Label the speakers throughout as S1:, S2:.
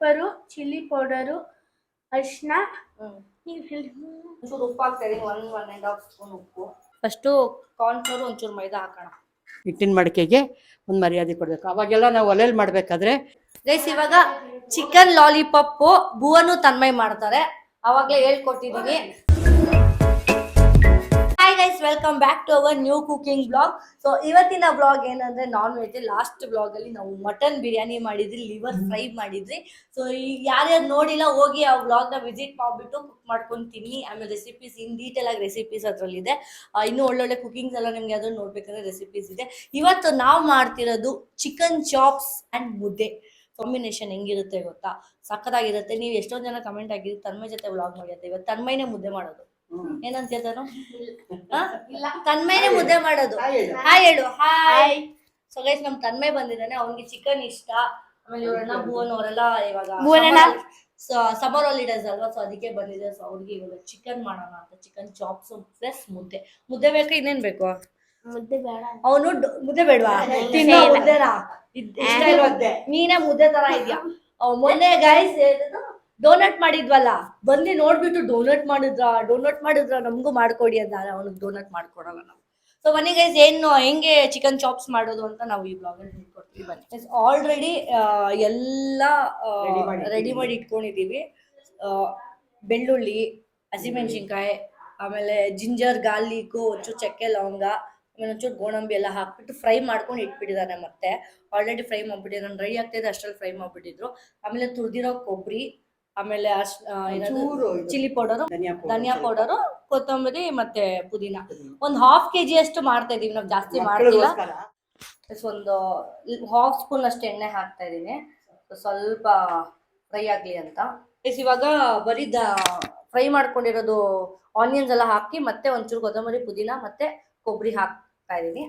S1: Pepper, chilli powder, ಅರಿಶಿನ,
S2: ಒಂಚೂರು ಉಪ್ಪು ಹಾಕ್ತಾ ಇದೀನಿ. 1.5 ಸ್ಪೂನ್ ಉಪ್ಪು. ಫಸ್ಟು ಕಾರ್ನ್ಫ್ಲೋರ್ ಒಂಚೂರು ಮೈದಾ ಹಾಕೋಣ.
S3: ಹಿಟ್ಟಿನ ಮಡಿಕೆಗೆ ಒಂದು ಮರ್ಯಾದೆ ಕೊಡಬೇಕು. ಅವಾಗೆಲ್ಲ ನಾವು ಒಲೆಯಲ್ಲಿ ಮಾಡಬೇಕಾದ್ರೆ
S2: ಗೈಸ್ ಇವಾಗ ಚಿಕನ್ ಲಾಲಿಪಾಪ್ ಭುವನು ತನ್ಮಯ್ ಮಾಡ್ತಾರೆ. ಅವಾಗಲೇ ಹೇಳ್ಕೊಟ್ಟಿದ್ದೀನಿ. Hi guys, welcome back to our new cooking blog. So ಇವತ್ತಿನ ಬ್ಲಾಗ್ ಏನಂದ್ರೆ ನಾನ್ ವೆಜ್. ಲಾಸ್ಟ್ ಬ್ಲಾಗ್ ಅಲ್ಲಿ ನಾವು ಮಟನ್ ಬಿರಿಯಾನಿ ಮಾಡಿದ್ರಿ, ಲಿವರ್ ಫ್ರೈ ಮಾಡಿದ್ರಿ. ಸೊ ಈಗ ಯಾರ್ಯಾರು ನೋಡಿಲ್ಲ ಹೋಗಿ ಆ ಬ್ಲಾಗ್ ನ ವಿಸಿಟ್ ಮಾಡ್ಬಿಟ್ಟು ಕುಕ್ ಮಾಡ್ಕೊಂಡು ತಿನ್ನಿ. ಆಮೇಲೆ ರೆಸಿಪೀಸ್ ಇನ್ ಡೀಟೇಲ್ ಆಗಿ ರೆಸಿಪೀಸ್ ಅದ್ರಲ್ಲಿದೆ. ಇನ್ನೂ ಒಳ್ಳೊಳ್ಳೆ ಕುಕಿಂಗ್ಸ್ ಎಲ್ಲ ನಿಮ್ಗೆ ಯಾವ್ದು ನೋಡ್ಬೇಕಂದ್ರೆ ರೆಸಿಪೀಸ್ ಇದೆ. ಇವತ್ತು ನಾವು ಮಾಡ್ತಿರೋದು ಚಿಕನ್ ಚಾಪ್ಸ್ ಅಂಡ್ ಮುದ್ದೆ. ಕಾಂಬಿನೇಷನ್ ಹೆಂಗಿರುತ್ತೆ ಗೊತ್ತಾ, ಸಕ್ಕತ್ತಾಗಿರುತ್ತೆ. ನೀವು ಎಷ್ಟೊಂದ್ ಜನ ಕಮೆಂಟ್ ಆಗಿರಿ ತನ್ಮಯ್ ಜೊತೆ ವ್ಲಾಗ್ ಮಾಡಿ ಅಂತ. ಇವತ್ತು ತನ್ಮಯ್ನೇ ಮುದ್ದೆ ಮಾಡೋದು. ಏನಂತ ನಾನು ತನ್ಮಯ್ನೇ ಮುದ್ದೆ ಮಾಡೋದು. ಹಾಯ್ ಹೇಳು. ಹಾಯ್. ಸೊ ಗೈಸ್ ನಮ್ ತನ್ಮಯ್ ಬಂದಿದ್ದಾನೆ, ಅವ್ನಿಗೆ ಚಿಕನ್ ಇಷ್ಟ. ಆಮೇಲೆ ಇವರನ್ನ ಭುವನ್ ಅವರೆಲ್ಲ ಇವಾಗ ಸಮರ್ ಹಾಲಿಡೇಸ್ ಅಲ್ವಾ, ಸೊ ಅದಕ್ಕೆ ಬಂದಿದೆ. ಸೊ ಅವ್ರಿಗೆ ಇವಾಗ ಚಿಕನ್ ಮಾಡೋಣ ಅಂತ. ಚಿಕನ್ ಚಾಪ್ಸ್ ಪ್ಲಸ್ ಮುದ್ದೆ ಬೇಕು. ಇನ್ನೇನ್ ಬೇಕು?
S1: ಮುದ್ದೆ ಬೇಡ.
S2: ಅವನು ಮುದ್ದೆ ಬೇಡವಾ? ತಿನ್ನೋ ಮುದ್ದೆನಾ? ಇಷ್ಟ ಇಲ್ವಂತೆ. ನೀನೇ ಮುದ್ದೆ ತರ ಇದ್ಯಾ. ಮೊನ್ನೆ ಗೈಸ್ ಡೋನಟ್ ಮಾಡಿದ್ವಲ್ಲ, ಬಂದು ನೋಡ್ಬಿಟ್ಟು ಡೋನಟ್ ಮಾಡಿದ್ರ ನಮಗೂ ಮಾಡ್ಕೊಡಿ ಅಂತ. ಅವನಿಗೆ ಡೋನಟ್ ಮಾಡ್ಕೊಡಲ್ಲ ನಾವು. ಸೊ ಬನ್ನಿ ಗೈಸ್, ಹೆಂಗೆ ಚಿಕನ್ ಚಾಪ್ಸ್ ಮಾಡೋದು ಅಂತ ನಾವು ಈ ಬ್ಲಾಗ್ ಅಲ್ಲಿ ಹೇಳ್ಕೊಡ್ತೀವಿ. ಬನ್ನಿ. ಆಲ್ರೆಡಿ ಎಲ್ಲ ರೆಡಿ ಮಾಡಿ ಇಟ್ಕೊಂಡಿದೀವಿ. ಬೆಳ್ಳುಳ್ಳಿ, ಹಸಿಮೆಣಸಿನ್ಕಾಯಿ, ಆಮೇಲೆ ಜಿಂಜರ್, ಗಾರ್ಲಿಕ್, ಒಂಚೂರು ಚಕ್ಕೆ ಲವಂಗ, ಆಮೇಲೆ ಒಂಚೂರು ಗೋಡಂಬಿ ಎಲ್ಲ ಹಾಕ್ಬಿಟ್ಟು ಫ್ರೈ ಮಾಡ್ಕೊಂಡು ಇಟ್ಬಿಟ್ಟಿದ್ದಾನೆ. ಮತ್ತೆ ಆಲ್ರೆಡಿ ಫ್ರೈ ಮಾಡ್ಬಿಟ್ಟಿದ್ದಾನೆ. ನಾನು ರೆಡಿ ಆಗ್ತಿದ್ದೆ ಅಷ್ಟ್ರಲ್ಲಿ ಫ್ರೈ ಮಾಡ್ಬಿಟ್ಟಿದ್ರು. ಆಮೇಲೆ ತುರಿದಿರೋ ಕೊಬ್ಬರಿ, ಆಮೇಲೆ ಚಿಲ್ಲಿ ಪೌಡರು, ಧನಿಯಾ ಪೌಡರು, ಕೊತ್ತಂಬರಿ ಮತ್ತೆ ಪುದೀನ. ಒಂದು ಹಾಫ್ kg ಅಷ್ಟು ಮಾಡ್ತಾ ಇದೀವಿ ನಾವು, ಜಾಸ್ತಿ ಮಾಡ್ತಿಲ್ಲ. ಒಂದು 1/2 ಸ್ಪೂನ್ ಅಷ್ಟು ಎಣ್ಣೆ ಹಾಕ್ತಾ ಇದೀನಿ, ಸ್ವಲ್ಪ ಫ್ರೈ ಆಗ್ಲಿ ಅಂತ. ಇವಾಗ ಬರೀ ಫ್ರೈ ಮಾಡ್ಕೊಂಡಿರೋದು ಆನಿಯನ್ಸ್ ಎಲ್ಲ ಹಾಕಿ ಮತ್ತೆ ಒಂಚೂರು ಕೊತ್ತಂಬರಿ, ಪುದೀನ ಮತ್ತೆ ಕೊಬ್ಬರಿ ಹಾಕ್ತಾ ಇದೀನಿ.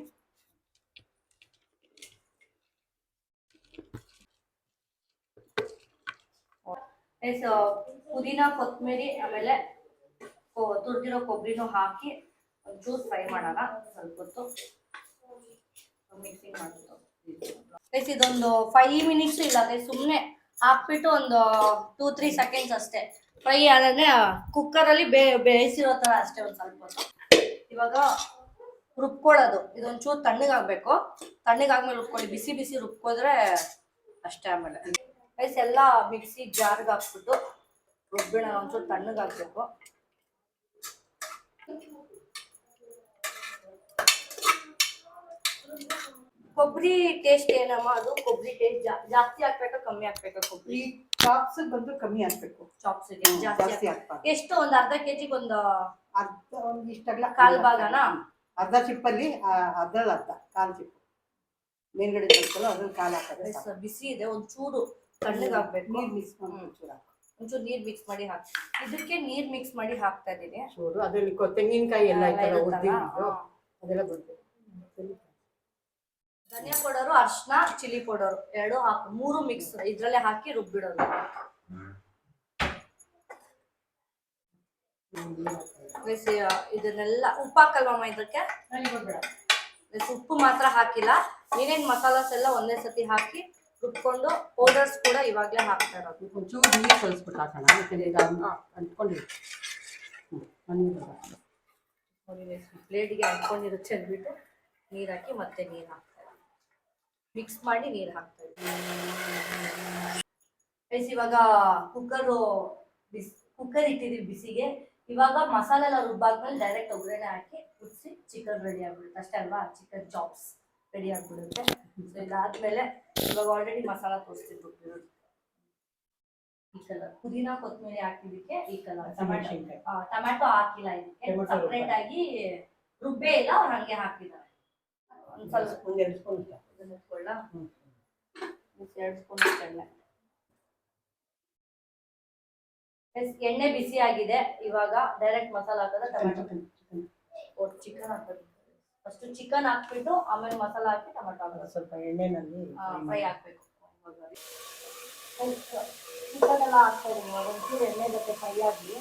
S2: ಪುದೀನ, ಕೊತ್ತಂಬರಿ, ಆಮೇಲೆ ತುರಿದಿರೋ ಕೊಬ್ಬರಿನೂ ಹಾಕಿ ಒಂಚೂರು ಫ್ರೈ ಮಾಡೋಣ ಸ್ವಲ್ಪ ಹೊತ್ತು. ಮಿಕ್ಸಿಂಗ್ ಮಾಡ್ಬಿಟ್ಟು ಇದೊಂದು 5 ಮಿನಿಟ್ಸ್ ಇಲ್ಲ ಸುಮ್ಮನೆ ಹಾಕ್ಬಿಟ್ಟು ಒಂದು 2-3 ಸೆಕೆಂಡ್ಸ್ ಅಷ್ಟೇ ಫ್ರೈ ಆದ್ರೆ ಕುಕ್ಕರಲ್ಲಿ ಬೇಯಿಸಿರೋ ತರ ಅಷ್ಟೇ. ಒಂದು ಸ್ವಲ್ಪ ಹೊತ್ತು ಇವಾಗ ರುಬ್ಕೊಳ್ಳೋದು. ಇದೊಂಚೂರು ತಣ್ಣಗಾಗ್ಬೇಕು. ತಣ್ಣಗಾದ್ಮೇಲೆ ರುಬ್ಕೊಳ್ಳಿ. ಬಿಸಿ ಬಿಸಿ ರುಬ್ಕೋದ್ರೆ ಅಷ್ಟೇ. ಆಮೇಲೆ ರೈಸ್ ಎಲ್ಲ ಮಿಕ್ಸಿ ಜಾರ್ಗೆ ಹಾಕ್ಬಿಟ್ಟು ರುಬ್ಬಿಣ. ಒಂಚೂರು ತಣ್ಣಗಾಗ್ಬೇಕು. ಕೊಬ್ಬರಿ ಟೇಸ್ಟ್ ಏನಮ್ಮ? ಅದು ಕೊಬ್ಬರಿ ಟೇಸ್ಟ್ ಜಾಸ್ತಿ ಹಾಕ್ಬೇಕಾ ಕಮ್ಮಿ ಹಾಕ್ಬೇಕಾ? ಕೊಬ್ಬರಿ
S3: ಚಾಪ್ಸ್ ಬಂದು ಕಮ್ಮಿ ಹಾಕ್ಬೇಕು.
S2: ಚಾಪ್ಸ್ಗೆ ಜಾಸ್ತಿ ಹಾಕ್ಬೇಕು. ಎಷ್ಟು? ಒಂದು ಅರ್ಧ kg ಒಂದು
S3: ಇಷ್ಟಾಗಲ್ಲ,
S2: ಕಾಲ್ ಭಾಗನ?
S3: ಅರ್ಧ ಚಿಪ್ಪಲ್ಲಿ ಅರ್ಧದಲ್ಲಿ ಅರ್ಧ ಕಾಲ್ ಚಿಪ್ಪು ಮೇಲ್ಗಡೆ ಬರ್ತಲ್ಲ, ಅದ್ರಲ್ಲಿ ಕಾಲ್ ಹಾಕೋದು.
S2: ಬಿಸಿ ಇದೆ, ಒಂಚೂರು ತಣ್ಣಗಾಗ್ಬೇಕು.
S3: ನೀರ್ ಮಿಕ್ಸ್ ಮಾಡಿ
S2: ಒಂಚೂರು ನೀರ್ ಮಿಕ್ಸ್ ಮಾಡಿ ಹಾಕಿ. ಇದಕ್ಕೆ ನೀರ್ ಮಿಕ್ಸ್ ಮಾಡಿ ಹಾಕ್ತಾ ಇದೀನಿ.
S3: ಅದ್ರಲ್ಲಿ ತೆಂಗಿನಕಾಯಿ ಎಲ್ಲ ಅದೆಲ್ಲ ಬರ್ತದೆ.
S2: ಧನಿಯಾ ಪೌಡರು, ಅರ್ಶಿನ, ಚಿಲ್ಲಿ ಪೌಡರು ಎರಡು ಹಾಕಿ 3 ಮಿಕ್ಸ್ ಇದ್ರಲ್ಲೇ ಹಾಕಿ ರುಬ್ಬಿಡೋದು. ಇದನ್ನೆಲ್ಲ ಉಪ್ಪು ಹಾಕಲ್ವಮ್ಮ ಇದಕ್ಕೆ? ಉಪ್ಪು ಮಾತ್ರ ಹಾಕಿಲ್ಲ. ಏನೇನ್ ಮಸಾಲಾಸ್ ಎಲ್ಲ ಒಂದೇ ಸತಿ ಹಾಕಿ ರುಬ್ಕೊಂಡು ಪೌಡರ್ಸ್ ಕೂಡ ಇವಾಗ್ಲೇ ಹಾಕ್ತಾ ಇರೋದು.
S3: ಒಂಚೂರು ನೀರು ಕಲಿಸ್ಬಿಟ್ಟು ಹಾಕೋಣ.
S2: ಪ್ಲೇಟಿಗೆ ಅಂದ್ಕೊಂಡಿರುತ್ತೆ ಅಂದ್ಬಿಟ್ಟು ನೀರು ಹಾಕಿ ಮತ್ತೆ ನೀರು ಹಾಕ್ತಾರೆ. ಮಿಕ್ಸ್ ಮಾಡಿ ನೀರು ಹಾಕ್ತಾ ಇದ್ದೀವಿ. ಇವಾಗ ಕುಕ್ಕರ್ ಇಟ್ಟಿದ್ದೀವಿ ಬಿಸಿಗೆ. ಇವಾಗ ಮಸಾಲೆ ಎಲ್ಲ ರುಬ್ಬಾದ್ಮೇಲೆ ಡೈರೆಕ್ಟ್ ಒಗ್ಗರಣೆ ಹಾಕಿ ಕುದಿಸಿ ಚಿಕನ್ ರೆಡಿ ಆಗ್ಬಿಡುತ್ತೆ ಅಷ್ಟೇ ಅಲ್ವಾ? ಚಿಕನ್ ಚಾಪ್ಸ್ ರೆಡಿ ಆಗ್ಬಿಡುತ್ತೆ. ಇದಾದ್ಮೇಲೆ ಇವಾಗ ಆಲ್ರೆಡಿ ಮಸಾಲ ತೋರಿಸ್ತಿದ್ದು ಈ ಕಲರ್ ಪುದೀನ ಕೊತ್ತಂಬರಿ ಹಾಕಿದಕ್ಕೆ ಈ ಕಲರ್. ಟೊಮ್ಯಾಟೊ ಹಾಕಿಲ್ಲ ಇದಕ್ಕೆ, ಸಪ್ರೇಟ್ ಆಗಿ ರುಬ್ಬೇ ಇಲ್ಲ, ಅವ್ರು ಹಂಗೆ ಹಾಕಿದ್ದಾರೆ. ಒಂದು ಸ್ವಲ್ಪ 2 ಸ್ಪೂನ್ ಎತ್ಕೊಳ್ಳ. 2 ಸ್ಪೂನ್ ಎಣ್ಣೆ ಬಿಸಿ ಆಗಿದೆ. ಇವಾಗ ಡೈರೆಕ್ಟ್ ಮಸಾಲ ಹಾಕೋದು. ಟೊಮ್ಯಾಟೊ ಚಿಕನ್ ಹಾಕೋದು. ಫಸ್ಟ್ ಚಿಕನ್ ಹಾಕ್ಬಿಟ್ಟು ಆಮೇಲೆ ಮಸಾಲ ಹಾಕಿ ಟೊಮ್ಯಾಟೊ ಹಾಕೋದು.
S3: ಸ್ವಲ್ಪ ಎಣ್ಣೆನಲ್ಲಿ
S2: ಫ್ರೈ ಹಾಕ್ಬೇಕು. ಚಿಕನ್ ಎಲ್ಲ ಹಾಕ್ತಾ ಇದೀನಿ. ಒಂಚೂರು ಎಣ್ಣೆ ಜೊತೆ ಫ್ರೈ ಆಗಲಿ.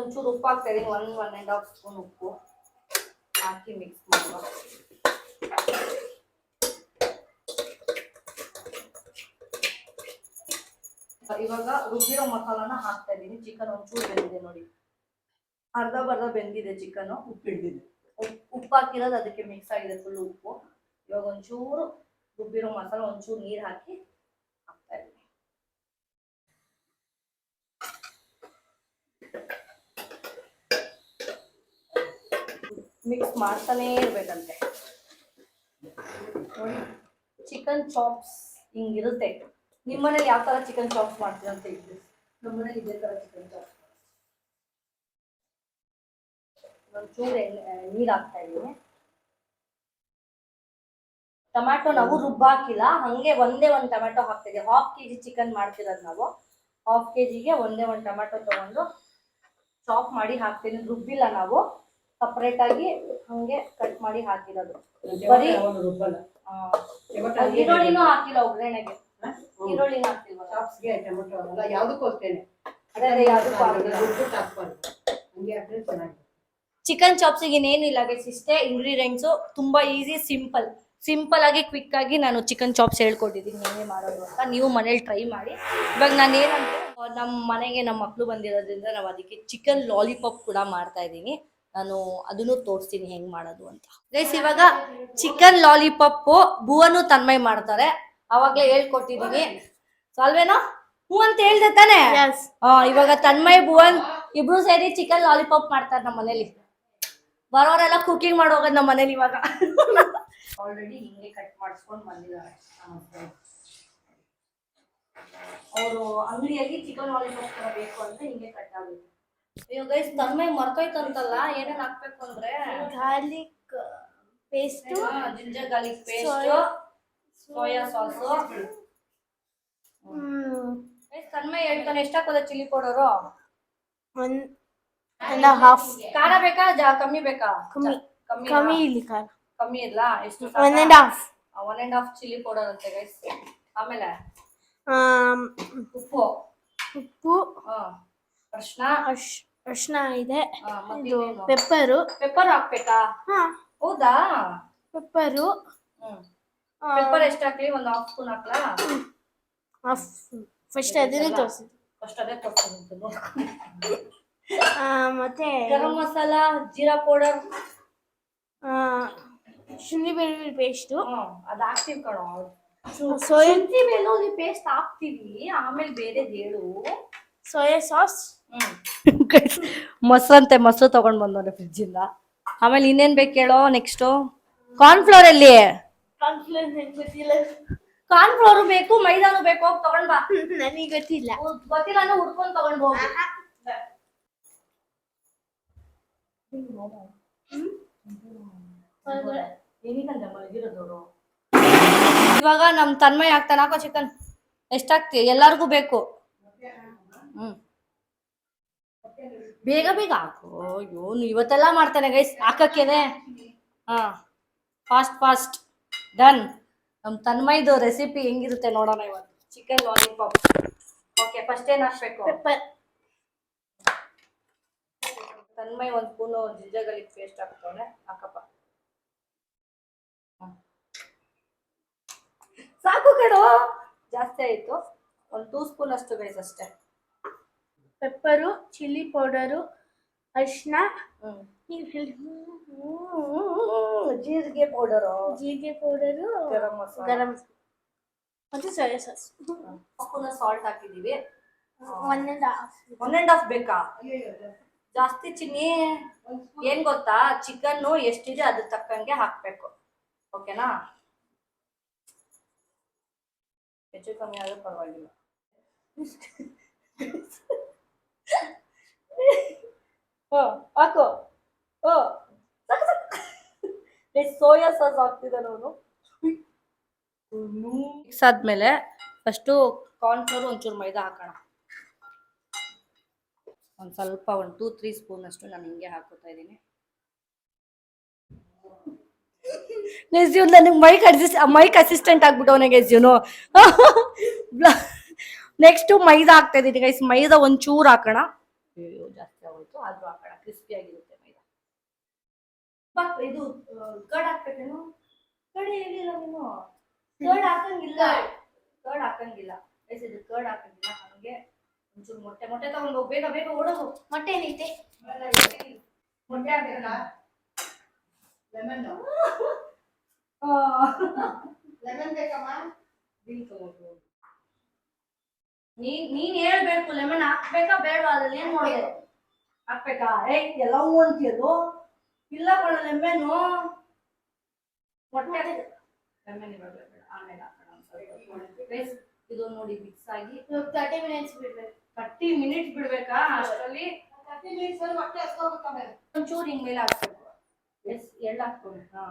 S2: ಒಂಚೂರು ಉಪ್ಪು ಹಾಕ್ತಾ ಇದೀನಿ. 1.5 ಸ್ಪೂನ್ ಉಪ್ಪು. ಹಾಕಿ ಮಿಕ್ಸ್ ಮಾಡುವ. ಇವಾಗ ರುಬ್ಬಿರೋ ಮಸಾಲಾನ ಹಾಕ್ತಾ ಇದ್ದೀನಿ. ಚಿಕನ್ ಒಂಚೂರು ಬೆಂದಿದೆ ನೋಡಿ, ಅರ್ಧ ಬೆಂದಿದೆ ಚಿಕನ್. ಉಪ್ಪು ಹಾಕಿರೋದು ಅದಕ್ಕೆ ಮಿಕ್ಸ್ ಆಗಿದೆ, ಫುಲ್ ಉಪ್ಪು. ಇವಾಗ ಒಂಚೂರು ರುಬ್ಬಿರೋ ಮಸಾಲ, ಒಂಚೂರು ನೀರು ಹಾಕಿ ಹಾಕ್ತಾ ಇದ್ದೀನಿ. ಮಿಕ್ಸ್ ಮಾಡ್ತಾನೇ ಇರ್ಬೇಕಂತೆ ನೋಡಿ. ಚಿಕನ್ ಚಾಪ್ಸ್ ಹಿಂಗಿರುತ್ತೆ. ನಿಮ್ಮನೇಲಿ ಯಾವ ತರ ಚಿಕನ್ ಚಾಪ್ಸ್ ಮಾಡ್ತೀರ ಅಂತ ಇದ್ದು, ನಮ್ಮನೇಲಿ ಇದೇ ತರ ಚಿಕನ್ ಚಾಪ್ಸ್. ಒಂಚೂರು ನೀರು ಹಾಕ್ತಾ ಇದ್ದೀನಿ. ಟೊಮ್ಯಾಟೊ ನಾವು ರುಬ್ಬಾಕಿಲ್ಲ, ಹಂಗೆ ಒಂದೇ ಒಂದು ಟೊಮ್ಯಾಟೊ ಹಾಕ್ತಿದ್ವಿ. 1/2 kg ಚಿಕನ್ ಮಾಡ್ತಿರೋದು ನಾವು. 1/2 kgಗೆ ಒಂದೇ ಒಂದು ಟೊಮ್ಯಾಟೊ ತಗೊಂಡು ಚಾಪ್ ಮಾಡಿ ಹಾಕ್ತೀನಿ. ರುಬ್ಬಿಲ್ಲ ನಾವು, ಸಪ್ರೇಟ್ ಆಗಿ ಹಂಗೆ ಕಟ್ ಮಾಡಿ ಹಾಕಿರೋದು. ಬರೀ ಈರುಳ್ಳಿನೂ ಹಾಕಿಲ್ಲ ಒಗ್ಗರಣೆಗೆ. ಈರುಳ್ಳಿನೂ ಹಾಕಿಲ್ವ
S3: ಚಾಪ್ಸ್ಗೆ ಟೊಮೆಟೊ ಅಲ್ಲ, ಯಾವುದಕ್ಕೂ ಅಷ್ಟೇನೆ.
S2: ಅದೇ ಯಾವುದಕ್ಕೂ ಚಿಕನ್ ಚಾಪ್ಸಿಗೆ ಇನ್ನೇನಿಲ್ಲ ಗೈಸ್, ಇಷ್ಟೇ ಇಂಗ್ರೀಡಿಯೆಂಟ್ಸು. ತುಂಬಾ ಈಸಿ, ಸಿಂಪಲ್ ಆಗಿ ಕ್ವಿಕ್ ಆಗಿ ನಾನು ಚಿಕನ್ ಚಾಪ್ಸ್ ಹೇಳ್ಕೊಟ್ಟಿದ್ದೀನಿ ಹೇಗೆ ಮಾಡೋದು ಅಂತ. ನೀವು ಮನೇಲಿ ಟ್ರೈ ಮಾಡಿ. ಇವಾಗ ನಾನು ಏನಂದ್ರೆ, ನಮ್ಮ ಮನೆಗೆ ನಮ್ಮ ಮಕ್ಕಳು ಬಂದಿರೋದ್ರಿಂದ ನಾವು ಅದಕ್ಕೆ ಚಿಕನ್ ಲಾಲಿಪಾಪ್ ಕೂಡ ಮಾಡ್ತಾ ಇದ್ದೀನಿ. ನಾನು ಅದನ್ನು ತೋರಿಸ್ತೀನಿ ಹೆಂಗ್ ಮಾಡೋದು ಅಂತ ಗೈಸ್. ಇವಾಗ ಚಿಕನ್ ಲಾಲಿಪಾಪ್ ಭುವನು ತನ್ಮಯ್ ಮಾಡ್ತಾರೆ, ಅವಾಗ್ಲೇ ಹೇಳ್ಕೊಟ್ಟಿದ್ದೀನಿ. ಅಲ್ವೇನೋ? ಹೂ ಅಂತ ಹೇಳ್ದೆ ತಾನೆ? ಇವಾಗ ತನ್ಮಯ್ ಭುವನ್ ಇಬ್ರು ಸೇರಿ ಚಿಕನ್ ಲಾಲಿಪಾಪ್ ಮಾಡ್ತಾರೆ ನಮ್ಮ ಮನೇಲಿ. ಬರೋರೆಲ್ಲ ಕುಕಿಂಗ್ ಮಾಡೋಗೋದು ನಮ್ಮ ಮನೇಲಿ ಇವಾಗ. ಆಲ್ರೆಡಿ ಹಿಂಗೆ ಕಟ್ ಮಾಡಿಸ್ಕೊಂಡು ಬಂದಿದ್ದಾರೆ ಅವರು. ಅಂಗಡಿಯಲ್ಲಿ ಚಿಕನ್ ಲಾಲಿಪಾಪ್ ತರ ಬೇಕು ಅಂದ್ರೆ ಹಿಂಗೆ ಕಟ್ ಆಗುತ್ತೆ. ಅಯ್ಯೋ ಗೈಸ್, ತನ್ಮಯ್ ಮರ್ತೋಯ್ತಂತಲ್ಲ ಏನೇನ್ ಹಾಕ್ಬೇಕು ಅಂದ್ರೆ,
S1: garlic paste,
S2: ginger garlic paste, soya sauce. Tanmay ಹೇಳ್ತಾನೆ ಎಷ್ಟು ಹಾಕೋದ ಚಿಲ್ಲಿ ಪೌಡರು?
S1: 1.5.
S2: ಖಾರ ಬೇಕಾ ಕಮ್ಮಿ ಬೇಕಾ?
S1: ಕಮ್ಮಿ ಇಲ್ಲಿ ಖಾರ
S2: ಕಮ್ಮಿ ಇಲ್ಲ. ಎಷ್ಟು?
S1: 1.5.
S2: 1.5 ಚಿಲ್ಲಿ ಪೌಡರ್ ಅಂತೆ ಗೈಸ್. ಆಮೇಲೆ ಉಪ್ಪು,
S1: ಅರ್ಶಿನ ಇದೆ.
S2: ಇದು ಪೆಪ್ಪರ್ ಹಾಕ್ಬೇಕಾ? ಹೌದಾ?
S1: ಪೆಪ್ಪರು
S2: ಪೆಪ್ಪರ್ ಎಷ್ಟು ಹಾಕ್ಲಿ? ಒಂದು 1/2 ಸ್ಪೂನ್ ಹಾಕ್ಲಾ?
S1: ಫಸ್ಟ್ ಅದನ್ನೇ ತೋರಿಸಿ.
S2: ಫಸ್ಟ್ ಅದೇ ತೋರಿಸ್ತೀನಿ.
S1: ಮತ್ತೆ
S2: ಗರಂ ಮಸಾಲ, ಜೀರಾ ಪೌಡರ್,
S1: ಶುಂಠಿ ಬೆಳ್ಳುಳ್ಳಿ ಪೇಸ್ಟ್,
S2: ಅದು ಹಾಕ್ತಿವಿ ಕಣೋ.
S1: ಶುಂಠಿ
S2: ಬೆಳ್ಳುಳ್ಳಿ ಪೇಸ್ಟ್ ಹಾಕ್ತಿವಿ, ಆಮೇಲೆ ಬೇರೆದು ಹೇಳು.
S1: ಸೋಯಾ ಸಾಸ್,
S2: ಮೊಸರು ತಗೊಂಡ್ ಬಂದವ್ರೆ ಫ್ರಿಜ್ ಇಂದ. ಆಮೇಲೆ ಇನ್ನೇನ್ ಬೇಕು ಹೇಳೋ? ನೆಕ್ಸ್ಟ್ ಕಾರ್ನ್ಫ್ಲೋರ್ ಎಲ್ಲಿ? ಕಾರ್ನ್ಫ್ಲೋರ್ ಬೇಕು, ಮೈದಾನು ಬೇಕು. ಹೋಗಿ ತಗೊಂಡ್ ಬಾ.
S1: ನನಗೆ ಗೊತ್ತಿಲ್ಲ
S2: ಅಂದ್ರೆ ಹುಡ್ಕೊಂಡ್ ತಗೊಂಡ್ ಹೋಗಿ. ಇವಾಗ ನಮ್ ತನ್ಮಯ್ ಹಾಕ್ತಾನ. ಹಾಕೋ ಚಿಕನ್ ಎಷ್ಟಾಗ್ತಿ? ಎಲ್ಲಾರ್ಗು ಬೇಕು. ಬೇಗ ಹಾಕು. ಇವನು ಇವತ್ತೆಲ್ಲ ಮಾಡ್ತಾನೆ ಗೈಸ್ ಹಾಕಕ್ಕೇನೆ. Fast done. ನಮ್ ತನ್ಮಯ್ದು ರೆಸಿಪಿ ಹೆಂಗಿರುತ್ತೆ ನೋಡೋಣ ಇವತ್ತು. Chicken lollipop. ಓಕೆ, ಫಸ್ಟ್ ಏನ್ ಹಾಕ್ಬೇಕು?
S1: Pepper.
S2: Tanmay 1 spoon ginger garlic paste ಹಾಕ್ತವನೆ. ಹಾಕಪ್ಪ. ಸಾಕು ಕಣೋ, ಜಾಸ್ತಿ ಆಯ್ತು. 2 ಸ್ಪೂನ್ ಅಷ್ಟು ಗೈಸ್ ಅಷ್ಟೇ.
S1: ಪೆಪ್ಪರು, ಚಿಲ್ಲಿ ಪೌಡರು, ಅರಿಶಿನ,
S2: ಜೀರಿಗೆ ಪೌಡರು,
S1: ಗರಂ ಮಸಾಲ ಮತ್ತೆ ಸೋಯಾ ಸಾಸ್.
S2: ಸ್ಪೂನ್ ಸಾಲ್ಟ್ ಹಾಕಿದೀವಿ.
S1: 1.5
S2: ಬೇಕಾ? ಜಾಸ್ತಿ ಚಿನ್ನಿ. ಏನ್ ಗೊತ್ತಾ, ಚಿಕನ್ ಎಷ್ಟಿದೆ ಅದ್ರ ತಕ್ಕಂಗೆ ಹಾಕ್ಬೇಕು. ಓಕೆನಾ? ಹೆಚ್ಚು ಕಮ್ಮಿ ಆದ್ರೂ ಪರವಾಗಿಲ್ಲ. ಹಾಕು. ಸೋಯಾ ಸಾಸ್ ಹಾಕ್ತಿದ್ದಾನೆ ಅವನು. ಮಿಕ್ಸ್ ಆದ್ಮೇಲೆ ಫಸ್ಟು ಕಾರ್ನ್ಫ್ಲೋರ್, ಒಂಚೂರು ಮೈದಾ ಹಾಕೋಣ. ಒಂದು ಸ್ವಲ್ಪ 2-3 ಸ್ಪೂನ್ ಅಷ್ಟು ನಾನು ಹಿಂಗೆ ಹಾಕೋತಾ ಇದ್ದೀನಿ. ನನಗೆ ಮೈಕ್ ಅಸಿಸ್ಟೆಂಟ್ ಆಗ್ಬಿಟ್ಟವನೆ ಗೈಸ್ ಇವನು. ನೆಕ್ಸ್ಟ್ ಮೈದಾ ಹಾಕ್ತಾ ಇದೀನಿ ಗೈಸ್. ಮೈದಾ ಒಂಚೂರು ಹಾಕೋಣ. ಜಾಸ್ತಿ ಆಗೋಯ್ತು, ಆದ್ರೂ ಹಾಕೋಣ, ಕ್ರಿಸ್ಪಿ ಆಗಿರುತ್ತೆ ಮೈದಾ. ಇದು ಕರ್ಡ್ ಹಾಕ್ಬೇಕೇನು? ಕರ್ಡ್ ಹೇಳಿಲ್ಲ ನೀನು. ಕರ್ಡ್ ಹಾಕಂಗಿಲ್ಲ. ಕರ್ಡ್ ಹಾಕಂಗಿಲ್ಲ. ಇದು ಕರ್ಡ್ ಹಾಕಂಗಿಲ್ಲ. ನಮಗೆ ಒಂಚೂರು ಮೊಟ್ಟೆ ತಗೊಂಡು ಬೇಗ ಬೇಗ ಓಡೋದು.
S1: ಮೊಟ್ಟೆ ಏನೈತೆ?
S2: ಮೊಟ್ಟೆ ಹಾಕ್ಬೇಕಲ್ಲ.
S3: ಲೆಮನ್ ಬೇಕಮ್ಮ.
S2: ನೀನ್ ಹೇಳ್ಬೇಕು ಲೆಮನ್ ಹಾಕ್ಬೇಕಾ ಬೇಡವಾ? ಅದ್ರಲ್ಲಿ ಏನ್ ಮಾಡೋದು? ಹಾಕ್ಬೇಕಾ? ಎಲ್ಲ ಅಂತೀಯದು. ಇಲ್ಲ ಕಣ ಲೆಮನ್ನು. ಮೊಟ್ಟೆ ಲೆಮನ್ ಇವಾಗ ಬೇಡ, ಆಮೇಲೆ ಹಾಕೋಣ. ಇದು ನೋಡಿ ಮಿಕ್ಸ್ ಆಗಿ
S1: 30 minutes ಬಿಡ್ಬೇಕು.
S2: 30 minutes ಬಿಡ್ಬೇಕಾ? ಅಷ್ಟರಲ್ಲಿ
S3: 30 minutes ಅಲ್ಲಿ ಮೊಟ್ಟೆ ಹಸ್ಕೋಬೇಕು. ಆಮೇಲೆ
S2: ಒಂಚೂರು ಹಿಂಗ್ ಮೇಲೆ ಹಾಕ್ಬೇಕು. ಎಳ್ಳು ಹಾಕ್ಕೊಂಡು. ಹಾ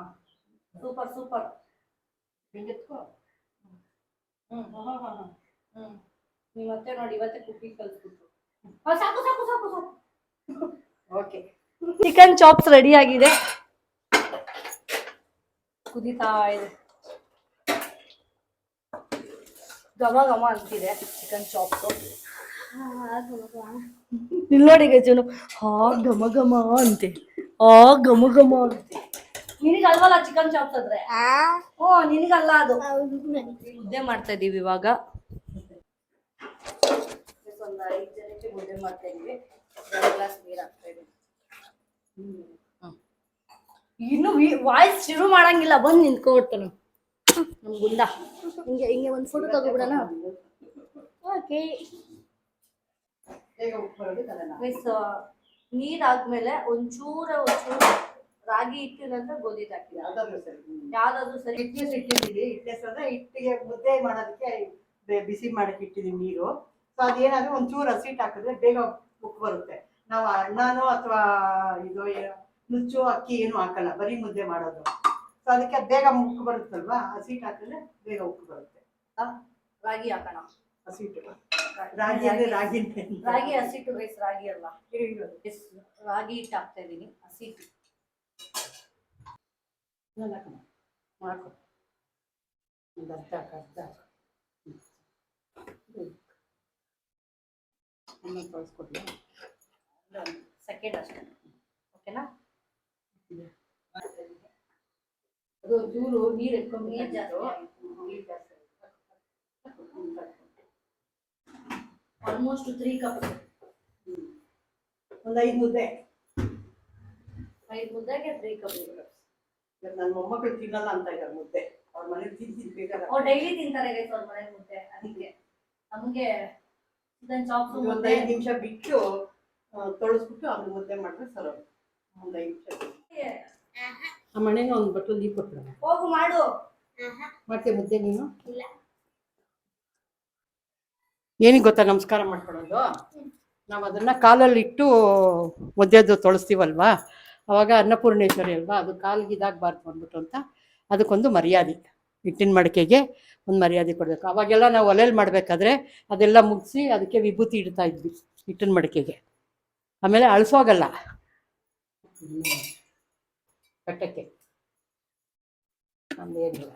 S2: ಸೂಪರ್ ಸೂಪರ್. ಹಿಂಗೆತ್ಕೋ. ನೀವು ಮತ್ತೆ ನೋಡಿ ಇವತ್ತೇ ಕುಕ್ಕಿ ಕಲ್ಸ್ಬಿಟ್ಟು. ಸಾಕು ಸಾಕು ಸಾಕು ಸಾಕು.
S3: ಓಕೆ.
S2: ಚಿಕನ್ ಚಾಪ್ಸ್ ರೆಡಿ ಆಗಿದೆ, ಕುದೀತಾ ಇದೆ. ಘಮ ಘಮ ಅಂತಿದೆ ಚಿಕನ್ ಚಾಪ್ಸ್. ಇಲ್ಲಿ ನೋಡಿ ಗಜನು ಘಮ ಘಮ ಅಂತೆ, ಘಮ ಘಮ ಅಂತೆ. ನಿನಗಲ್ವಲ್ಲ ಚಿಕನ್ ಚಾಪ್ಸ್ ಆದ್ರೆ? ನಿನಗಲ್ಲ ಅದು. ಮುದ್ದೆ ಮಾಡ್ತಾ ಇದೀವಿ ಇವಾಗ. ಒಂದು 5 ಜನಕ್ಕೆ ಮುದ್ದೆ ಮಾಡ್ತಾ ಇದೀವಿ. 2 ಗ್ಲಾಸ್ ನೀರು ಹಾಕ್ತಾ ಇದೀವಿ. ಇನ್ನು ವಾಯ್ಸ್ ಶುರು ಮಾಡಂಗಿಲ್ಲ, ಬಂದು ನಿಂತ್ಕೊಬಿಡ್ತಾನೆ ನಮ್ ಗುಂಡ. ಹಿಂಗೆ ಒಂದು ಫೋಟೋ ತಗೋಬಿಡೋಣ.
S1: ಓಕೆ.
S3: ಬೇಗ ಉಪ್ಪು ಬರೋದು.
S2: ನೀರಾದ್ಮೇಲೆ ಒಂಚೂರು ರಾಗಿ ಹಿಟ್ಟಿನಂತ ಗೋಧಿ ಹಾಕಿಲ್ಲ. ಯಾವ್ದಾದ್ರು ಸರಿ.
S3: ಹಿಟ್ನೆಸ್ ಇಟ್ಟಿದ್ದೀವಿ. ಹಿಟ್ನೆಸ್ ಅಂದ್ರೆ ಹಿಟ್ಟಿಗೆ ಮುದ್ದೆ ಮಾಡೋದಕ್ಕೆ ಬಿಸಿ ಮಾಡಕ್ಕೆ ಇಟ್ಟಿದ್ದೀವಿ ನೀರು. ಸೊ ಅದೇನಾದ್ರೆ ಒಂಚೂರು ಹಸಿಟ್ಟು ಹಾಕಿದ್ರೆ ಬೇಗ ಉಪ್ಪು ಬರುತ್ತೆ. ನಾವು ಅನ್ನನೋ ಅಥವಾ ಇದು ನುಚ್ಚು ಅಕ್ಕಿ ಏನು ಹಾಕಲ್ಲ, ಬರೀ ಮುದ್ದೆ ಮಾಡೋದು. ಸೊ ಅದಕ್ಕೆ ಬೇಗ ಉಪ್ಪು ಬರುತ್ತಲ್ವಾ, ಹಸಿಟ್ಟು ಹಾಕಿದ್ರೆ ಬೇಗ ಉಪ್ಪು ಬರುತ್ತೆ.
S2: ರಾಗಿ ಹಾಕೋಣ.
S3: ಹಸಿಟ್ಟು ರಾಗಿ ಅಂದ್ರೆ
S2: ರಾಗಿ ಹಸಿಟ್ಟು ರೈಸ್, ರಾಗಿ ಅಲ್ವಾ? ರಾಗಿ ಹಿಟ್ಟು ಹಾಕ್ತಾ ಇದೀನಿ, ಹಸಿಟ್ಟು.
S3: ಮಾಡ್ಕೊ ಒಂದು ಅರ್ಧ ಕಳಿಸ್ಕೊಡ್ಲಿ.
S2: ಸೆಕೆಂಡ್ ಅಷ್ಟೇ, ಓಕೆನಾ?
S3: ಅದು ಚೂರು ನೀರು ಎತ್ಕೊಂಡು
S2: ನೀರು ಜಾಸ್ತಿ ಆಲ್ಮೋಸ್ಟ್ 3 ಕಪ್.
S3: ಒಂದು 5 ಮುದ್ದೆ.
S2: 5 ಮುದ್ದೆಗೆ 3 ಕಪ್.
S3: ನನ್ನ ಮೊಮ್ಮಕ್ಕಳು ತಿನ್ನಲ್ಲ ಅಂತ ಇದ್ದಾರೆ ಮುದ್ದೆ. ಅವ್ರ ಮನೇಲಿ ತಿಂತಿರ್ಬೇಕಾದ್ರೆ
S2: ಅವ್ರು ಡೈಲಿ ತಿಂತಾರೆ ಗೈಸ್ ಅವ್ರ ಮನೆ ಮುದ್ದೆ. ಅದಕ್ಕೆ ನಮಗೆ ಚಿಕನ್ ಚಾಪ್ಸ್
S3: ಒಂದು 5 ನಿಮಿಷ ಬಿಟ್ಟು ತೊಳಸ್ಬಿಟ್ಟು ಆಮೇಲೆ ಮುದ್ದೆ ಮಾಡಿದ್ರೆ ಸರ್. ಒಂದು 5 ನಿಮಿಷ ಆ ಮನೆಗೆ ಒಂದು ಬಟ್ಟಲು ನೀರು ಕೊಟ್ಟರು.
S2: ಹೋಗು ಮಾಡು.
S3: ಮಾಡ್ತೇ ಮುದ್ದೆ ನೀನು?
S1: ಇಲ್ಲ.
S3: ಏನಿಗೆ ಗೊತ್ತಾ ನಮಸ್ಕಾರ ಮಾಡ್ಕೊಳ್ಳೋದು? ನಾವು ಅದನ್ನು ಕಾಲಲ್ಲಿ ಇಟ್ಟು ಮುದ್ದೆದು ತೊಳಸ್ತೀವಲ್ವಾ, ಅವಾಗ ಅನ್ನಪೂರ್ಣೇಶ್ವರಿ ಅಲ್ವಾ, ಅದು ಕಾಲಿಗೆ ಇದಾಗಬಾರ್ದು ಅಂದ್ಬಿಟ್ಟು ಅಂತ ಅದಕ್ಕೊಂದು ಮರ್ಯಾದೆ. ಹಿಟ್ಟಿನ ಮಡಿಕೆಗೆ ಒಂದು ಮರ್ಯಾದೆ ಕೊಡಬೇಕು. ಅವಾಗೆಲ್ಲ ನಾವು ಒಲೆಯಲ್ಲಿ ಮಾಡಬೇಕಾದ್ರೆ ಅದೆಲ್ಲ ಮುಗಿಸಿ ಅದಕ್ಕೆ ವಿಭೂತಿ ಇಡ್ತಾ ಇದ್ವಿ ಹಿಟ್ಟಿನ ಮಡಿಕೆಗೆ. ಆಮೇಲೆ ಅಳಿಸೋಗಲ್ಲ ಕಟ್ಟಕ್ಕೆ. ನಮ್ದೇನಿಲ್ಲ.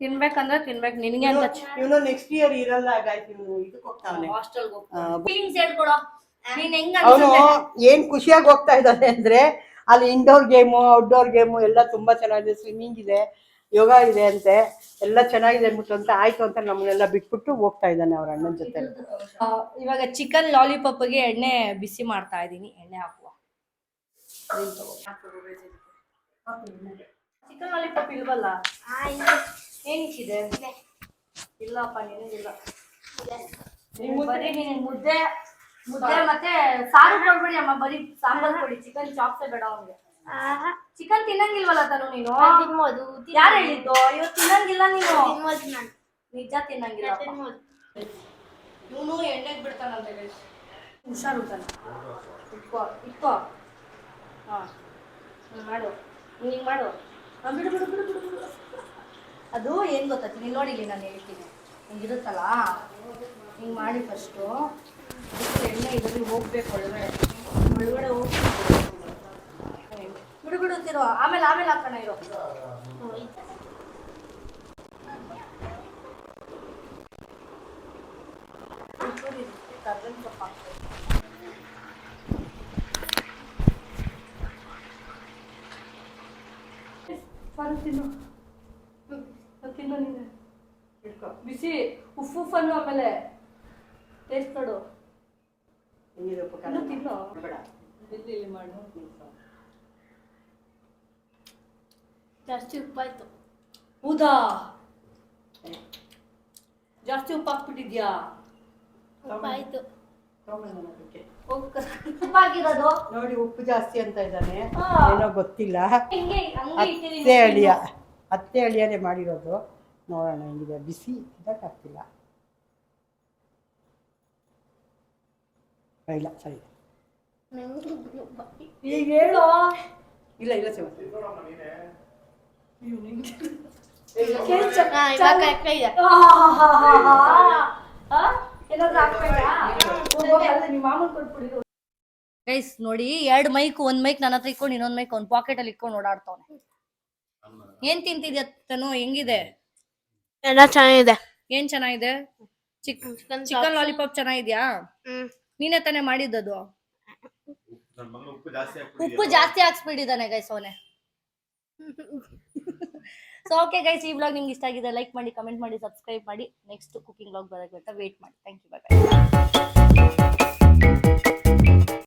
S2: ತಿನ್ಬೇಕಂದ್ರೆ ತಿನ್ಬೇಕು. ನಿನಗೆ ಅಂತ
S3: ಇವನು ನೆಕ್ಸ್ಟ್ ಇಯರ್ ಇರಲ್ಲ ಗಾಯ್ತು, ಇವನು ಇದಕ್ಕೆ ಹೋಗ್ತಾವನೆ
S2: ಹಾಸ್ಟೆಲ್ಗೆ ಫೀಲಿಂಗ್ಸ್ ಹೇಳ್ಕೊಡೋ. ನೀನ್ ಹೆಂಗ
S3: ಅವನು ಏನ್ ಖುಷಿಯಾಗಿ ಹೋಗ್ತಾ ಇದ್ದಾನೆ ಅಂದ್ರೆ ಅಲ್ಲಿ ಇಂಡೋರ್ ಗೇಮು ಔಟ್ಡೋರ್ ಗೇಮು ಎಲ್ಲ ತುಂಬಾ ಚೆನ್ನಾಗಿದೆ. ಸ್ವಿಮ್ಮಿಂಗ್ ಇದೆ, ಯೋಗ ಇದೆ ಅಂತೆ, ಎಲ್ಲ ಚೆನ್ನಾಗಿದೆ ಅಂದ್ಬಿಟ್ಟು ಅಂತ ಆಯ್ತು ಅಂತ ನಮ್ಮನ್ನೆಲ್ಲ ಬಿಟ್ಬಿಟ್ಟು ಹೋಗ್ತಾ ಇದ್ದಾನೆ ಅವ್ರ ಅಣ್ಣನ ಜೊತೆ.
S2: ಇವಾಗ ಚಿಕನ್ ಲಾಲಿಪಾಪ್ಗೆ ಎಣ್ಣೆ ಬಿಸಿ ಮಾಡ್ತಾ ಇದ್ದೀನಿ. ಎಣ್ಣೆ ಹಾಕುವ. ಚಿಕನ್ ಲಾಲಿಪಾಪ್ ಇಲ್ವಲ್ಲ? ಏನಿಕ್ಕಿದೆ? ಇಲ್ಲಪ್ಪ ನಿನಗಿಲ್ಲ. ಬರೀ ನೀನು ಮುದ್ದೆ ಮತ್ತೆ ಸಾರು ಕೊಡ್ಬೇಡಿ ಅಮ್ಮ, ಬರೀ ಸಾಂಬಾರ್ ಕೊಡಿ. ಚಿಕನ್ ಚಾಪ್ಸೇ ಬೇಡ ಅವನಿಗೆ. ಚಿಕನ್ ತಿನ್ನಂಗಿಲ್ವಲ್ಲ ತಾನು ನೀನು?
S1: ತಿನ್ಬೋದು.
S2: ಯಾರು ಹೇಳಿದ್ದು? ಇವತ್ತು ತಿನ್ನಂಗಿಲ್ಲ ನೀನು.
S1: ತಿನ್ಬೋದು ನಾನು.
S2: ನಿಜ ತಿನ್ನಂಗಿಲ್ಲ. ಇವನು ಎಣ್ಣೆಗೆ ಬಿಡ್ತಾನಂತೆ. ಹುಷಾರು ತಾನೆ. ಇಟ್ಕೋ. ಹಾ ಮಾಡು, ಹಿಂಗೆ ಮಾಡು. ಬಿಡು ಬಿಡು ಬಿಡು ಬಿಡು ಬಿಡು. ಅದು ಏನು ಗೊತ್ತಾಯ್ತು? ನೀನು ನೋಡಿಲಿ, ನಾನು ಹೇಳ್ತೀನಿ. ಹಿಂಗಿರುತ್ತಲ್ಲ, ಹಿಂಗೆ ಮಾಡಿ ಫಸ್ಟು ಎಣ್ಣೆ ಇದರಲ್ಲಿ ಹೋಗ್ಬೇಕು, ಒಳಗಡೆ ಹೋಗ್ಬೇಕು. ಬಿಡು ಬಿಡುತ್ತಿರೋ, ಆಮೇಲೆ ಹಾಕೋಣ ಇರೋ. ಅದನ್ನ ಸ್ವಲ್ಪ ಹಾಕ್ಬೇಕು. ಸಾರು ತಿನ್ನು. ತಿನ್ನು ನೀನು. ಹಿಡ್ಕೊ. ಬಿಸಿ ಉಫ್ ಅನ್ನು ಆಮೇಲೆ ಟೇಸ್ಟ್ ನೋಡು.
S3: ಹೆಂಗಿದೆ ಉಪ್ಪು ಖಾರ?
S2: ಇನ್ನು ತಿನ್ನು.
S3: ಬೇಡ.
S2: ಇಲ್ಲಿ ಮಾಡು.
S1: ಜಾಸ್ತಿ ಉಪ್ಪಾಯ್ತು.
S2: ಹೌದಾ? ಜಾಸ್ತಿ ಉಪ್ಪು ಹಾಕ್ಬಿಟ್ಟಿದ್ಯಾ?
S1: ಉಪ್ಪಾಯ್ತು.
S3: ತಗೊಂಬಂದು ಅದಕ್ಕೆ.
S2: ಉಪ್ಪಾಗಿರೋದು
S3: ನೋಡಿ ಉಪ್ಪು ಜಾಸ್ತಿ ಅಂತ ಇದ್ದಾನೆ,
S2: ಹಾ.
S3: ಏನೋ ಗೊತ್ತಿಲ್ಲ.
S2: ಹಿಂಗೆ ಹಂಗೆ ಇಟ್ಟಿದ್ದೀನಿ.
S3: ಅತ್ತೆ ಅಳಿಯನೇ ಮಾಡಿರೋದು. ನೋಡೋಣ ಹೆಂಗಿದೆ. ಬಿಸಿ ಇದಕ್ಕಾಗ್ತಿಲ್ಲ. ಇಲ್ಲ ಸರಿ.
S2: ಈಗ ಹೇಳು.
S3: ಇಲ್ಲ ಇಲ್ಲ ಶಿವ.
S1: ಹಾ, ಇವಾಗ correct ಇದೆ.
S2: ಗೈಸ್ ನೋಡಿ, 2 ಮೈಕ್, 1 ಮೈಕ್ ನನ್ನ ಹತ್ರ ಇಟ್ಕೊಂಡು ಇನ್ನೊಂದ್ ಮೈಕ್ ಒಂದ್ ಪಾಕೆಟ್ ಅಲ್ಲಿ ಇಟ್ಕೊಂಡು ಓಡಾಡ್ತಾವನೆ. ಏನ್ ತಿಂತಿದ್ಯ ತನು? ಹೆಂಗಿದೆ?
S1: ಎಲ್ಲ ಚೆನ್ನಾಗಿದೆ.
S2: ಏನ್ ಚೆನ್ನಾಗಿದೆ? ಚಿಕನ್ ಲಾಲಿಪಾಪ್ ಚೆನ್ನಾಗಿದ್ಯಾ? ನೀನೇ ತಾನೇ ಮಾಡಿದ್ದದು? ಉಪ್ಪು ಜಾಸ್ತಿ ಹಾಕ್ಸ್ಬಿಟ್ಟಿದ್ದಾನೆ ಗೈಸ್ ಅವನೇ. ಸೊ ಓಕೆ ಗೈಸ್, ಈ ವ್ಲಾಗ್ ನಿಮ್ಗೆ ಇಷ್ಟ ಆಗಿದೆ ಲೈಕ್ ಮಾಡಿ, ಕಮೆಂಟ್ ಮಾಡಿ, ಸಬ್ಸ್ಕ್ರೈಬ್ ಮಾಡಿ. ನೆಕ್ಸ್ಟ್ ಕುಕಿಂಗ್ ವ್ಲಾಗ್ ಬರೋಕ್ಕೆ ವೇಟ್ ಮಾಡಿ. Thank you, bye.